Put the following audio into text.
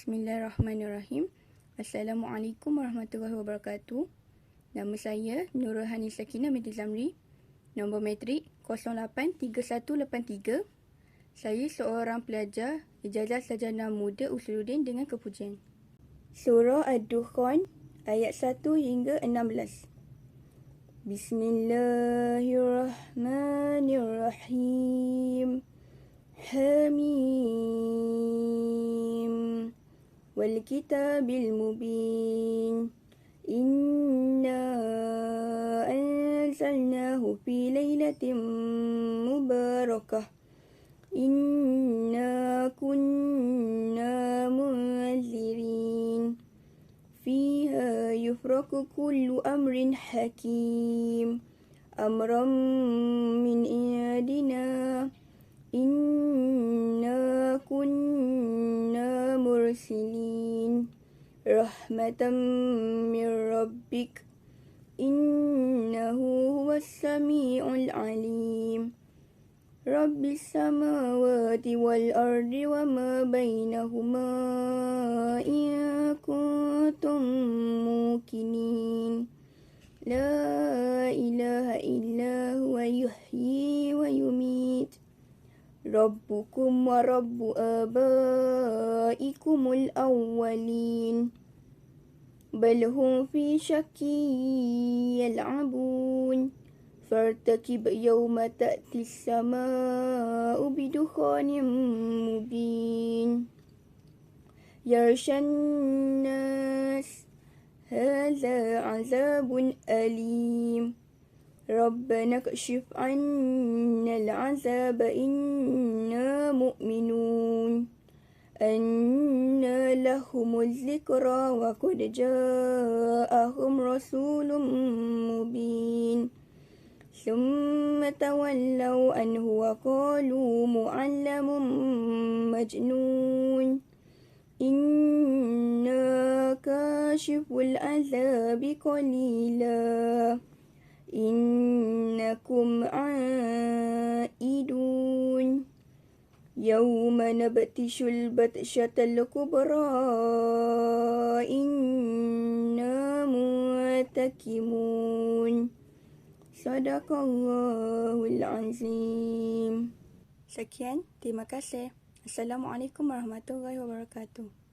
Bismillahirrahmanirrahim. Assalamualaikum warahmatullahi wabarakatuh. Nama saya Nurul Hani Sakinah binti Zamri. Nombor matrik 083183. Saya seorang pelajar Ijazah Sarjana Muda Usuluddin dengan kepujian. Surah Ad-Dukhan ayat 1 hingga 16. Bismillahirrahmanirrahim. Hamim. Wal kitabil mubin. Inna anzalnahu fi lailatin mubarakah. Inna kunna munzirin. Fiha yufraku kullu amrin hakim. Amran min indina. Inna kunna mursilin. Rahmatan min rabbik. Innahu huwas sami'ul alim. Rabbis samawati wal ardi wa ma bainahuma in kuntum mukinin. La ilaha illa huwa yuhyi wa yumit. Rabbukum wa rabbu abaikumul awwalin. Bal hum fi syakki yal'abun. Fartakib yawma ta'ti as-sama'u bidukhanin mubin. Yarshan nas. Hadha 'azabun alim. ربنا اكشف عنا العذاب إنا مؤمنون. أنى لهم الذكرى وقد جاءهم رسول مبين. ثم تولوا عنه وقالوا معلم مجنون. إنا كاشف العذاب قليلا. إنكم عائدون. يوم نبطش البطشة الكبرى. إنا منتقمون. Sadaqallahul Azim. Sekian, terima kasih. Assalamualaikum warahmatullahi wabarakatuh.